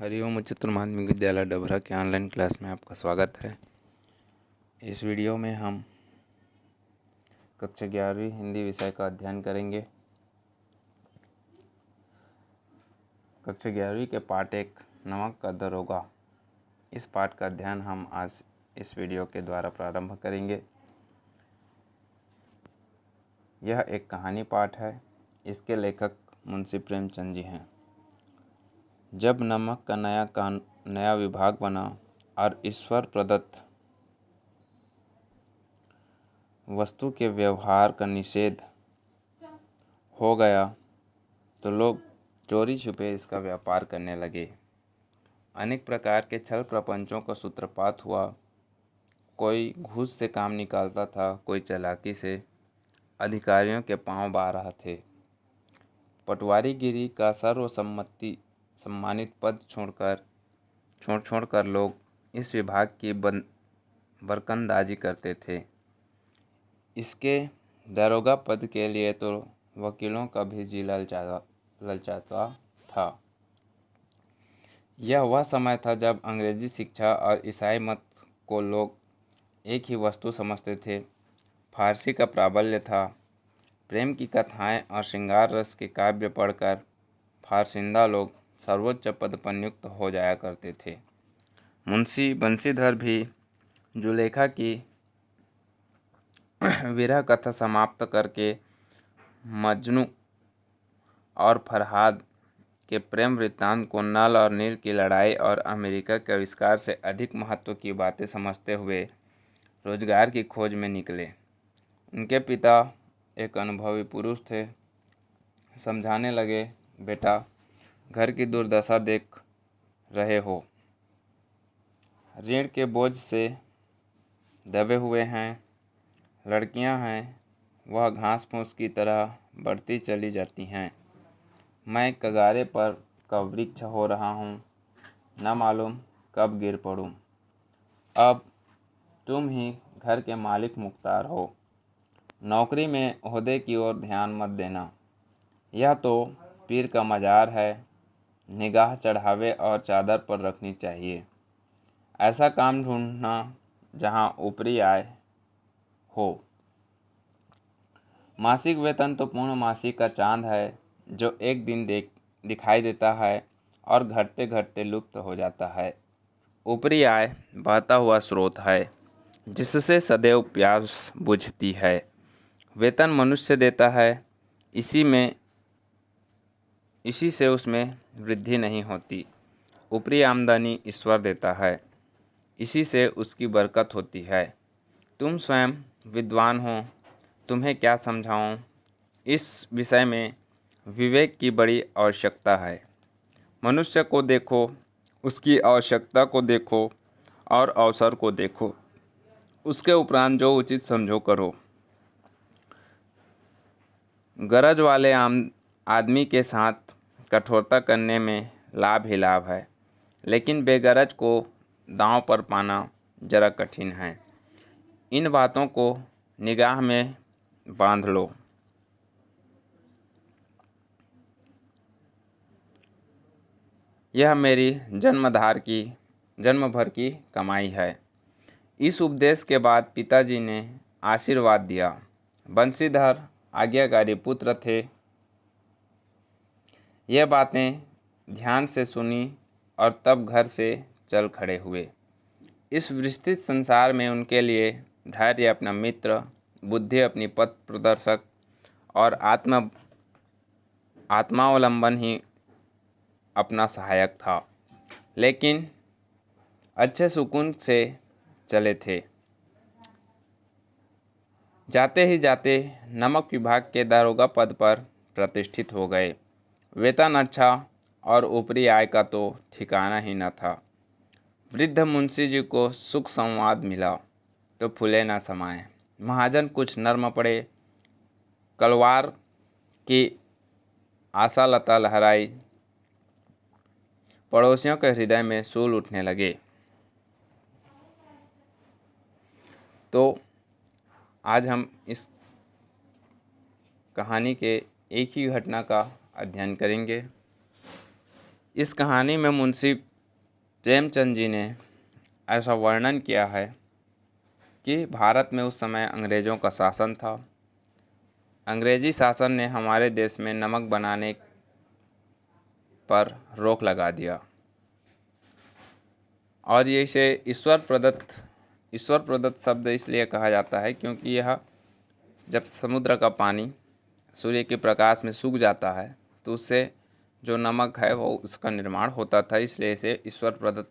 हरिओम उच्चतर माध्यमिक विद्यालय डभरा के ऑनलाइन क्लास में आपका स्वागत है। इस वीडियो में हम कक्षा 11वीं हिंदी विषय का अध्ययन करेंगे। कक्षा 11वीं के पाठ 1 नमक का दरोगा, इस पाठ का अध्ययन हम आज इस वीडियो के द्वारा प्रारंभ करेंगे। यह एक कहानी पाठ है। इसके लेखक मुंशी प्रेमचंद जी हैं। जब नमक का नया विभाग बना और ईश्वर प्रदत्त वस्तु के व्यवहार का निषेध हो गया तो लोग चोरी छुपे इसका व्यापार करने लगे। अनेक प्रकार के छल प्रपंचों का सूत्रपात हुआ। कोई घूस से काम निकालता था, कोई चालाकी से अधिकारियों के पांव बा रहा थे। पटवारीगिरी का सम्मानित पद छोड़कर लोग इस विभाग की बरकंदाजी करते थे। इसके दरोगा पद के लिए तो वकीलों का भी जी ललचाता था। यह वह समय था जब अंग्रेजी शिक्षा और ईसाई मत को लोग एक ही वस्तु समझते थे। फारसी का प्राबल्य था। प्रेम की कथाएं और श्रृंगार रस के काव्य पढ़कर फारसिंदा लोग सर्वोच्च पद पर नियुक्त हो जाया करते थे। मुंशी बंशीधर भी जुलेखा की विरह कथा समाप्त करके मजनू और फरहाद के प्रेम वृत्तांत को नल और नील की लड़ाई और अमेरिका के आविष्कार से अधिक महत्व की बातें समझते हुए रोजगार की खोज में निकले। उनके पिता एक अनुभवी पुरुष थे। समझाने लगे, बेटा, घर की दुर्दशा देख रहे हो, ऋण के बोझ से दबे हुए हैं। लड़कियां हैं, वह घास फूस की तरह बढ़ती चली जाती हैं। मैं कगारे पर का वृक्ष हो रहा हूँ, न मालूम कब गिर पड़ूँ। अब तुम ही घर के मालिक मुख्तार हो। नौकरी में ओहदे की ओर ध्यान मत देना। यह तो पीर का मजार है। निगाह चढ़ावे और चादर पर रखनी चाहिए। ऐसा काम ढूंढना जहाँ ऊपरी आय हो। मासिक वेतन तो पूर्ण मासिक का चांद है, जो एक दिन दिखाई देता है और घटते घटते लुप्त हो जाता है। ऊपरी आय बहता हुआ स्रोत है, जिससे सदैव प्यास बुझती है। वेतन मनुष्य देता है, इसी से उसमें वृद्धि नहीं होती। ऊपरी आमदनी ईश्वर देता है, इसी से उसकी बरकत होती है। तुम स्वयं विद्वान हो, तुम्हें क्या समझाऊं। इस विषय में विवेक की बड़ी आवश्यकता है। मनुष्य को देखो, उसकी आवश्यकता को देखो और अवसर को देखो। उसके उपरांत जो उचित समझो करो। गरज वाले आदमी के साथ कठोरता करने में लाभ ही लाभ है, लेकिन बेगरज को दांव पर पाना जरा कठिन है। इन बातों को निगाह में बांध लो। यह मेरी जन्म भर की कमाई है। इस उपदेश के बाद पिताजी ने आशीर्वाद दिया। बंशीधर आज्ञाकारी पुत्र थे। यह बातें ध्यान से सुनी और तब घर से चल खड़े हुए। इस विस्तृत संसार में उनके लिए धैर्य अपना मित्र, बुद्धि अपनी पथ प्रदर्शक और आत्मावलंबन ही अपना सहायक था। लेकिन अच्छे सुकून से चले थे। जाते ही जाते नमक विभाग के दारोगा पद पर प्रतिष्ठित हो गए। वेतन अच्छा और ऊपरी आय का तो ठिकाना ही न था। वृद्ध मुंशी जी को सुख संवाद मिला तो फूले न समाये। महाजन कुछ नर्म पड़े। कलवार की आशा लता लहराई। पड़ोसियों के हृदय में सूल उठने लगे। तो आज हम इस कहानी के एक ही घटना का अध्ययन करेंगे। इस कहानी में मुंशी प्रेमचंद जी ने ऐसा वर्णन किया है कि भारत में उस समय अंग्रेज़ों का शासन था। अंग्रेज़ी शासन ने हमारे देश में नमक बनाने पर रोक लगा दिया और ये इसे ईश्वर प्रदत्त शब्द इसलिए कहा जाता है क्योंकि यह जब समुद्र का पानी सूर्य के प्रकाश में सूख जाता है तो उससे जो नमक है वो उसका निर्माण होता था, इसलिए इसे ईश्वर प्रदत्त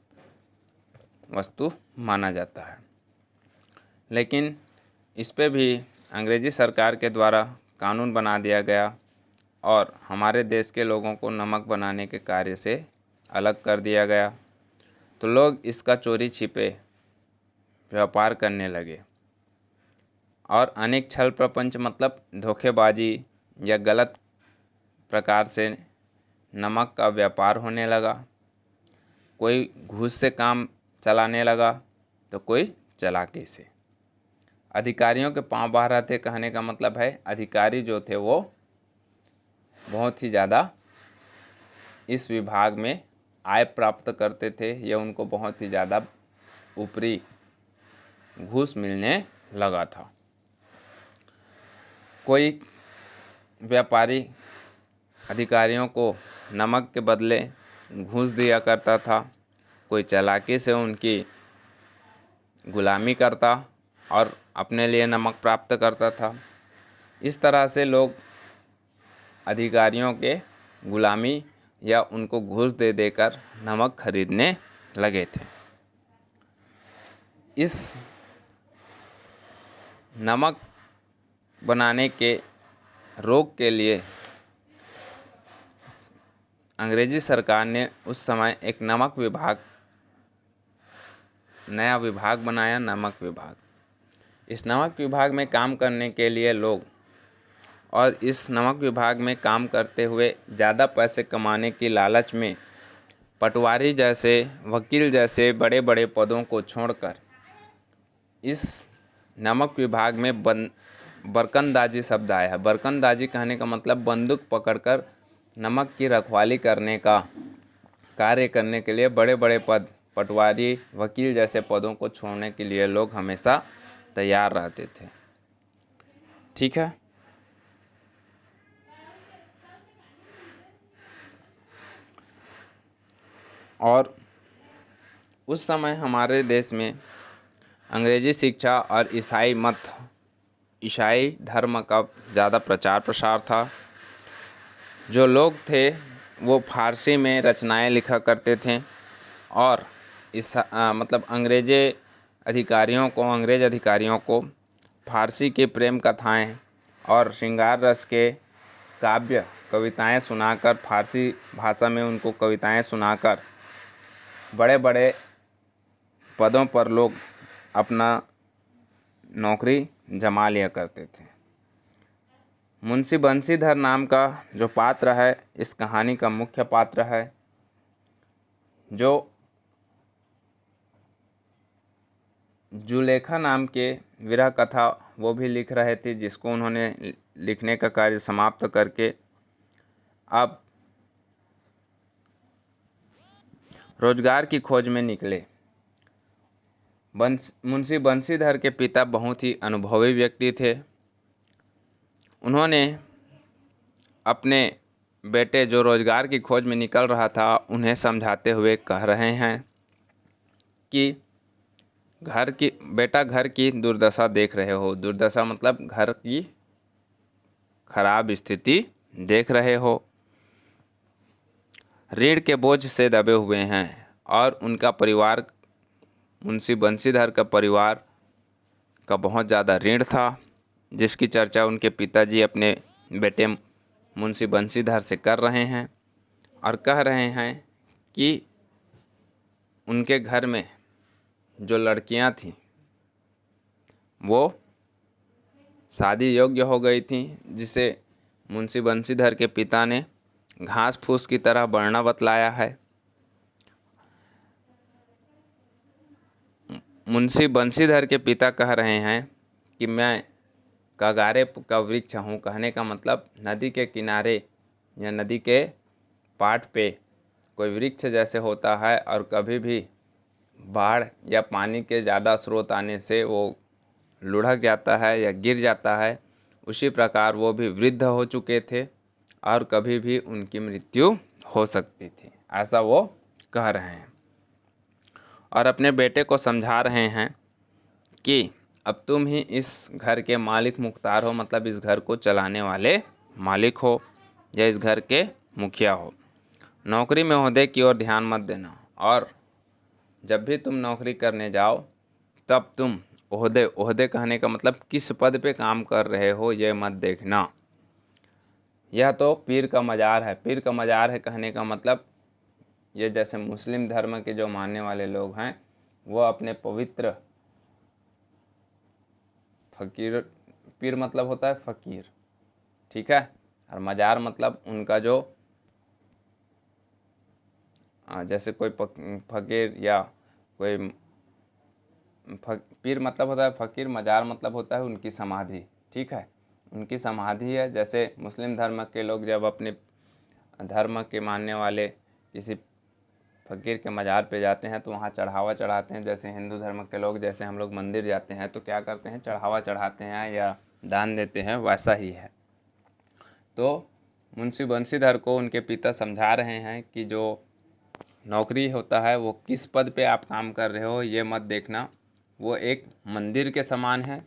वस्तु माना जाता है। लेकिन इस पे भी अंग्रेज़ी सरकार के द्वारा कानून बना दिया गया और हमारे देश के लोगों को नमक बनाने के कार्य से अलग कर दिया गया, तो लोग इसका चोरी छिपे व्यापार करने लगे और अनेक छल प्रपंच मतलब धोखेबाजी या गलत प्रकार से नमक का व्यापार होने लगा। कोई घूस से काम चलाने लगा तो कोई चालाकी से। अधिकारियों के पांव बाहर आते, कहने का मतलब है अधिकारी जो थे वो बहुत ही ज़्यादा इस विभाग में आय प्राप्त करते थे या उनको बहुत ही ज़्यादा ऊपरी घूस मिलने लगा था। कोई व्यापारी अधिकारियों को नमक के बदले घूस दिया करता था, कोई चालाकी से उनकी गुलामी करता और अपने लिए नमक प्राप्त करता था। इस तरह से लोग अधिकारियों के गुलामी या उनको घूस दे देकर नमक खरीदने लगे थे। इस नमक बनाने के रोक के लिए अंग्रेजी सरकार ने उस समय एक नया विभाग बनाया, नमक विभाग। इस नमक विभाग में काम करने के लिए लोग और इस नमक विभाग में काम करते हुए ज़्यादा पैसे कमाने की लालच में पटवारी जैसे, वकील जैसे बड़े बड़े पदों को छोड़कर इस नमक विभाग में बरकंदाजी शब्द आया है। बरकंदाजी कहने का मतलब बंदूक पकड़कर नमक की रखवाली करने का कार्य करने के लिए बड़े बड़े पद, पटवारी, वकील जैसे पदों को छोड़ने के लिए लोग हमेशा तैयार रहते थे। ठीक है। और उस समय हमारे देश में अंग्रेजी शिक्षा और ईसाई धर्म का ज़्यादा प्रचार प्रसार था। जो लोग थे वो फारसी में रचनाएं लिखा करते थे और मतलब अंग्रेज अधिकारियों को फारसी के प्रेम कथाएं और श्रृंगार रस के काव्य कविताएं सुनाकर, फारसी भाषा में उनको कविताएं सुनाकर बड़े बड़े पदों पर लोग अपना नौकरी जमा लिया करते थे। मुंशी बंशीधर नाम का जो पात्र है इस कहानी का मुख्य पात्र है, जो जुलेखा नाम के विरह कथा वो भी लिख रहे थे, जिसको उन्होंने लिखने का कार्य समाप्त करके अब रोजगार की खोज में निकले। मुंशी बंशीधर के पिता बहुत ही अनुभवी व्यक्ति थे। उन्होंने अपने बेटे जो रोजगार की खोज में निकल रहा था उन्हें समझाते हुए कह रहे हैं कि बेटा घर की दुर्दशा देख रहे हो। दुर्दशा मतलब घर की खराब स्थिति देख रहे हो। ऋण के बोझ से दबे हुए हैं और उनका परिवार, मुंशी बंशीधर का परिवार का बहुत ज़्यादा ऋण था, जिसकी चर्चा उनके पिताजी अपने बेटे मुंशी बंशीधर से कर रहे हैं और कह रहे हैं कि उनके घर में जो लड़कियां थीं वो शादी योग्य हो गई थीं, जिसे मुंशी बंशीधर के पिता ने घास फूस की तरह बढ़ना बतलाया है। मुंशी बंशीधर के पिता कह रहे हैं कि मैं कगारे का वृक्ष हूँ। कहने का मतलब नदी के किनारे या नदी के पाट पे कोई वृक्ष जैसे होता है और कभी भी बाढ़ या पानी के ज़्यादा स्रोत आने से वो लुढ़क जाता है या गिर जाता है, उसी प्रकार वो भी वृद्ध हो चुके थे और कभी भी उनकी मृत्यु हो सकती थी, ऐसा वो कह रहे हैं। और अपने बेटे को समझा रहे हैं कि अब तुम ही इस घर के मालिक मुख्तार हो, मतलब इस घर को चलाने वाले मालिक हो या इस घर के मुखिया हो। नौकरी में ओहदे की ओर ध्यान मत देना, और जब भी तुम नौकरी करने जाओ तब तुम ओहदे ओहदे कहने का मतलब किस पद पे काम कर रहे हो ये मत देखना। यह तो पीर का मज़ार है। पीर का मज़ार है कहने का मतलब ये जैसे मुस्लिम धर्म के जो मानने वाले लोग हैं वो अपने पवित्र फ़कीर, पीर मतलब होता है फ़कीर, ठीक है, और मज़ार मतलब उनका जो जैसे कोई फ़कीर या कोई पीर मतलब होता है फ़कीर, मज़ार मतलब होता है उनकी समाधि, ठीक है, उनकी समाधि है। जैसे मुस्लिम धर्म के लोग जब अपने धर्म के मानने वाले किसी फ़कीर के मज़ार पे जाते हैं तो वहाँ चढ़ावा चढ़ाते हैं। जैसे हिंदू धर्म के लोग, जैसे हम लोग मंदिर जाते हैं तो क्या करते हैं, चढ़ावा चढ़ाते हैं या दान देते हैं, वैसा ही है। तो मुंशी बंशीधर को उनके पिता समझा रहे हैं कि जो नौकरी होता है वो किस पद पे आप काम कर रहे हो ये मत देखना, वो एक मंदिर के समान है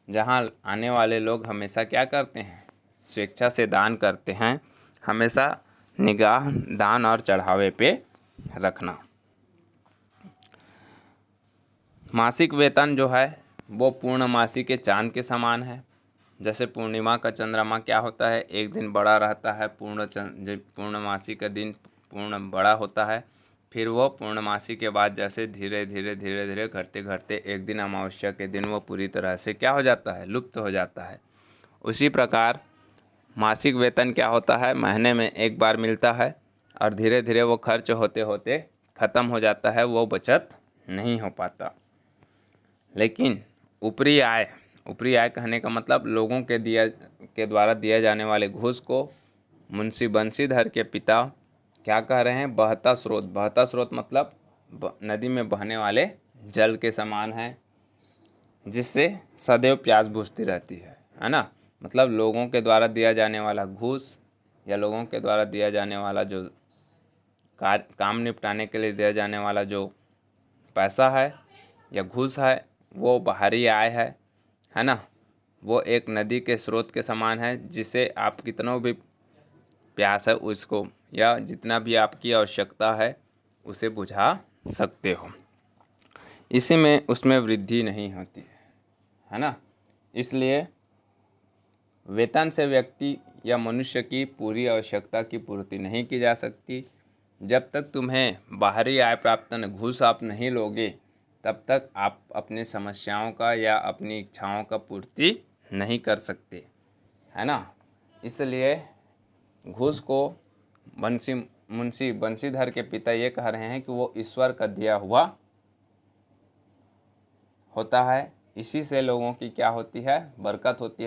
जहाँ आने वाले लोग हमेशा क्या करते हैं, स्वेच्छा से दान करते हैं। हमेशा निगाह दान और चढ़ावे पे रखना। मासिक वेतन जो है वो पूर्णमासी के चांद के समान है। जैसे पूर्णिमा का चंद्रमा क्या होता है, एक दिन बड़ा रहता है, पूर्णमासी का दिन पूर्ण बड़ा होता है, फिर वो पूर्णमासी के बाद जैसे धीरे धीरे धीरे धीरे घटते घटते एक दिन अमावस्या के दिन वो पूरी तरह से क्या हो जाता है, लुप्त हो जाता है। उसी प्रकार मासिक वेतन क्या होता है, महीने में एक बार मिलता है और धीरे धीरे वो खर्च होते होते ख़त्म हो जाता है, वो बचत नहीं हो पाता। लेकिन ऊपरी आय कहने का मतलब लोगों के द्वारा दिया जाने वाले घूस को मुंशी बंशीधर के पिता क्या कह रहे हैं, बहता स्रोत मतलब नदी में बहने वाले जल के समान है, जिससे सदैव प्यास बुझती रहती है ना। मतलब लोगों के द्वारा दिया जाने वाला घूस या लोगों के द्वारा दिया जाने वाला जो काम निपटाने के लिए दिया जाने वाला जो पैसा है या घूस है, वो बाहरी आय है ना। वो एक नदी के स्रोत के समान है, जिसे आप कितनों भी प्यास है उसको या जितना भी आपकी आवश्यकता है उसे बुझा सकते हो। इसी में उसमें वृद्धि नहीं होती है ना। इसलिए वेतन से व्यक्ति या मनुष्य की पूरी आवश्यकता की पूर्ति नहीं की जा सकती। जब तक तुम्हें बाहरी आय प्राप्त घूस आप नहीं लोगे तब तक आप अपनी समस्याओं का या अपनी इच्छाओं का पूर्ति नहीं कर सकते, है ना। इसलिए घूस को मुंशी बंशीधर के पिता ये कह रहे हैं कि वो ईश्वर का दिया हुआ होता है। इसी से लोगों की क्या होती है, बरकत होती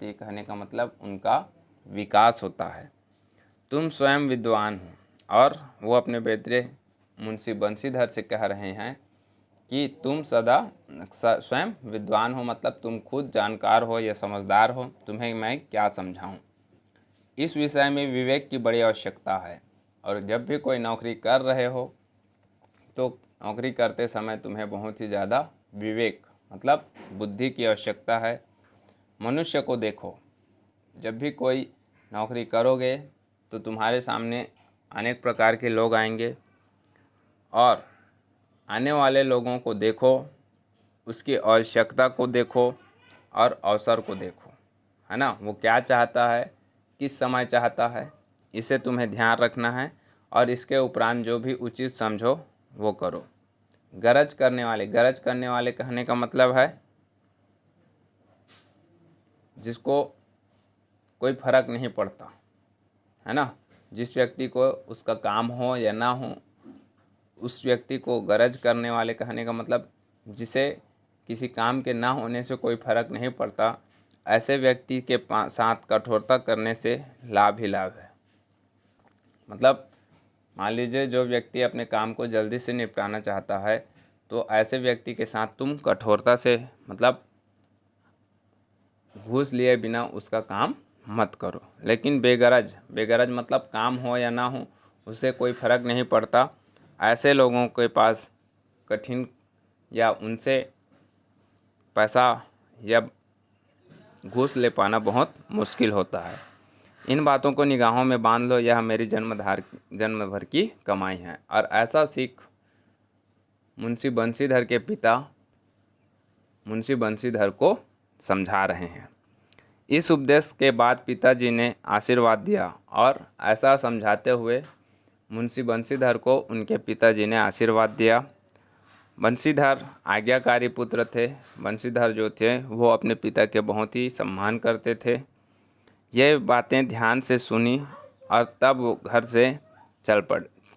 है कहने का मतलब उनका विकास होता है। तुम स्वयं विद्वान हो, और वो अपने बेटे मुंशी बंशीधर से कह रहे हैं कि तुम सदा स्वयं विद्वान हो, मतलब तुम खुद जानकार हो या समझदार हो, तुम्हें मैं क्या समझाऊं। इस विषय में विवेक की बड़ी आवश्यकता है, और जब भी कोई नौकरी कर रहे हो तो नौकरी करते समय तुम्हें बहुत ही ज़्यादा विवेक मतलब बुद्धि की आवश्यकता है। मनुष्य को देखो, जब भी कोई नौकरी करोगे तो तुम्हारे सामने अनेक प्रकार के लोग आएंगे, और आने वाले लोगों को देखो, उसकी आवश्यकता को देखो और अवसर को देखो, है ना। वो क्या चाहता है, किस समय चाहता है, इसे तुम्हें ध्यान रखना है, और इसके उपरांत जो भी उचित समझो वो करो। गरज करने वाले कहने का मतलब है जिसको कोई फर्क नहीं पड़ता, है ना। जिस व्यक्ति को उसका काम हो या ना हो, उस व्यक्ति को गरज करने वाले कहने का मतलब जिसे किसी काम के ना होने से कोई फर्क नहीं पड़ता, ऐसे व्यक्ति के साथ कठोरता करने से लाभ ही लाभ है। मतलब मान लीजिए जो व्यक्ति अपने काम को जल्दी से निपटाना चाहता है तो ऐसे व्यक्ति के साथ तुम कठोरता से मतलब घूस लिए बिना उसका काम मत करो। लेकिन बेगरज मतलब काम हो या ना हो उससे कोई फ़र्क नहीं पड़ता। ऐसे लोगों के पास कठिन या उनसे पैसा या घूस ले पाना बहुत मुश्किल होता है। इन बातों को निगाहों में बांध लो, यह मेरी जन्म भर की कमाई है। और ऐसा सीख मुंशी बंशीधर के पिता मुंशी बंशीधर को समझा रहे हैं। इस उपदेश के बाद पिताजी ने आशीर्वाद दिया और ऐसा समझाते हुए मुंशी बंशीधर को उनके पिताजी ने आशीर्वाद दिया। बंशीधर आज्ञाकारी पुत्र थे। बंशीधर जो थे वो अपने पिता के बहुत ही सम्मान करते थे। ये बातें ध्यान से सुनी और तब वो घर से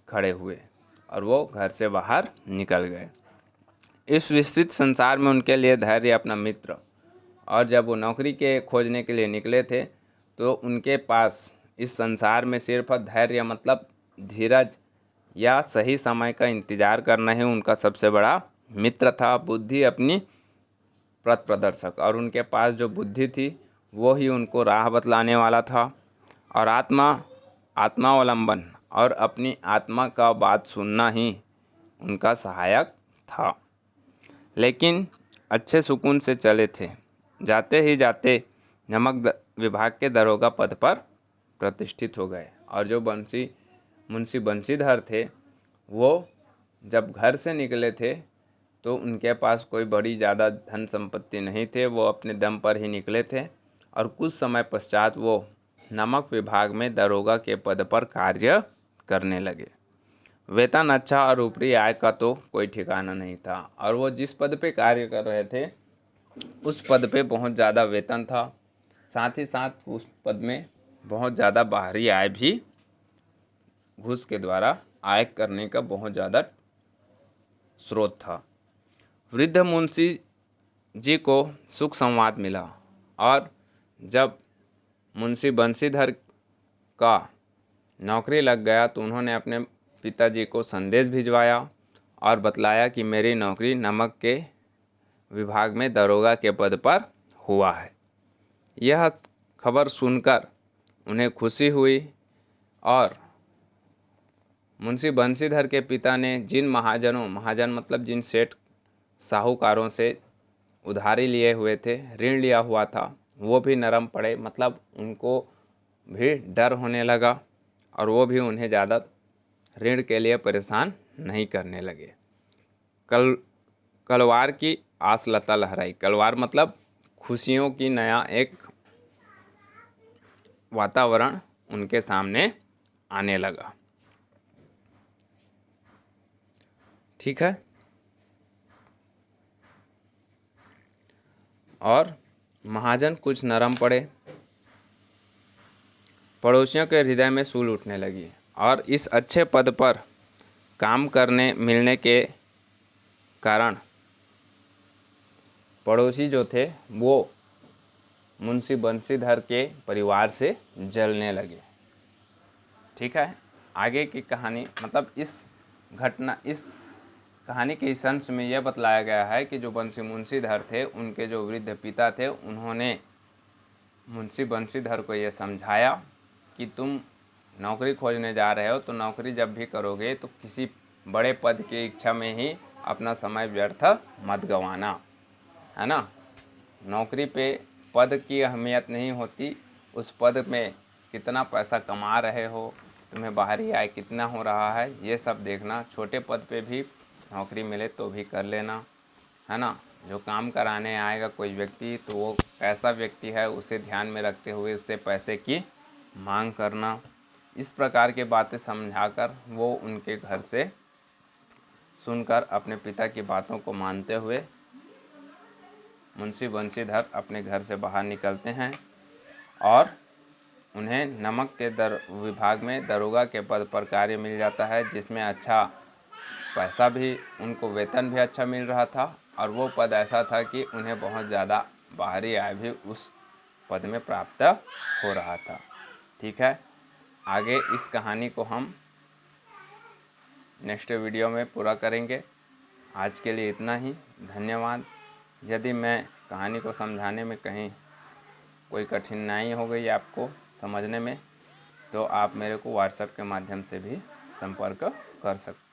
खड़े हुए और वो घर से बाहर निकल गए। इस विस्तृत संसार में उनके लिए धैर्य अपना मित्र। और जब वो नौकरी के खोजने के लिए निकले थे तो उनके पास इस संसार में सिर्फ धैर्य मतलब धीरज या सही समय का इंतज़ार करना ही उनका सबसे बड़ा मित्र था। बुद्धि अपनी पथ प्रदर्शक, और उनके पास जो बुद्धि थी वो ही उनको राह बतलाने वाला था। और आत्मावलंबन और अपनी आत्मा का बात सुनना ही उनका सहायक था। लेकिन अच्छे सुकून से चले थे। जाते ही जाते विभाग के दरोगा पद पर प्रतिष्ठित हो गए। और जो मुंशी बंशीधर थे वो जब घर से निकले थे तो उनके पास कोई बड़ी ज़्यादा धन संपत्ति नहीं थे। वो अपने दम पर ही निकले थे और कुछ समय पश्चात वो नमक विभाग में दरोगा के पद पर कार्य करने लगे। वेतन अच्छा और ऊपरी आय का तो कोई ठिकाना नहीं था। और वो जिस पद पे कार्य कर रहे थे उस पद पे बहुत ज़्यादा वेतन था, साथ ही साथ उस पद में बहुत ज़्यादा बाहरी आय भी घूस के द्वारा आय करने का बहुत ज़्यादा स्रोत था। वृद्ध मुंशी जी को सुख संवाद मिला और जब मुंशी बंशीधर का नौकरी लग गया तो उन्होंने अपने पिताजी को संदेश भिजवाया और बतलाया कि मेरी नौकरी नमक के विभाग में दरोगा के पद पर हुआ है। यह खबर सुनकर उन्हें खुशी हुई और मुंशी बंशीधर के पिता ने जिन महाजन मतलब जिन सेठ साहूकारों से उधारी लिए हुए थे, ऋण लिया हुआ था, वो भी नरम पड़े। मतलब उनको भी डर होने लगा और वो भी उन्हें ज़्यादा ऋण के लिए परेशान नहीं करने लगे। कलवार की आसलता लहराई। कलवार मतलब खुशियों की नया एक वातावरण उनके सामने आने लगा। ठीक है। और महाजन कुछ नरम पड़े। पड़ोसियों के हृदय में सूल उठने लगी और इस अच्छे पद पर काम करने मिलने के कारण पड़ोसी जो थे वो मुंशी बंशीधर के परिवार से जलने लगे। ठीक है। आगे की कहानी मतलब इस कहानी के इस अंश में यह बतलाया गया है कि जो मुंशीधर थे उनके जो वृद्ध पिता थे उन्होंने मुंशी बंशीधर को ये समझाया कि तुम नौकरी खोजने जा रहे हो तो नौकरी जब भी करोगे तो किसी बड़े पद की इच्छा में ही अपना समय व्यर्थ मत गंवाना, है ना। नौकरी पे पद की अहमियत नहीं होती, उस पद में कितना पैसा कमा रहे हो, तुम्हें बाहरी आय कितना हो रहा है, ये सब देखना। छोटे पद पे भी नौकरी मिले तो भी कर लेना, है ना। जो काम कराने आएगा कोई व्यक्ति तो वो कैसा व्यक्ति है उसे ध्यान में रखते हुए उससे पैसे की मांग करना। इस प्रकार की बातें समझाकर वो उनके घर से सुनकर अपने पिता की बातों को मानते हुए मुंशी बंशीधर अपने घर से बाहर निकलते हैं और उन्हें नमक के विभाग में दरोगा के पद पर कार्य मिल जाता है, जिसमें अच्छा पैसा भी, उनको वेतन भी अच्छा मिल रहा था और वो पद ऐसा था कि उन्हें बहुत ज़्यादा बाहरी आय भी उस पद में प्राप्त हो रहा था। ठीक है। आगे इस कहानी को हम नेक्स्ट वीडियो में पूरा करेंगे। आज के लिए इतना ही, धन्यवाद। यदि मैं कहानी को समझाने में कहीं कोई कठिनाई हो गई आपको समझने में, तो आप मेरे को व्हाट्सएप के माध्यम से भी संपर्क कर सकते हैं।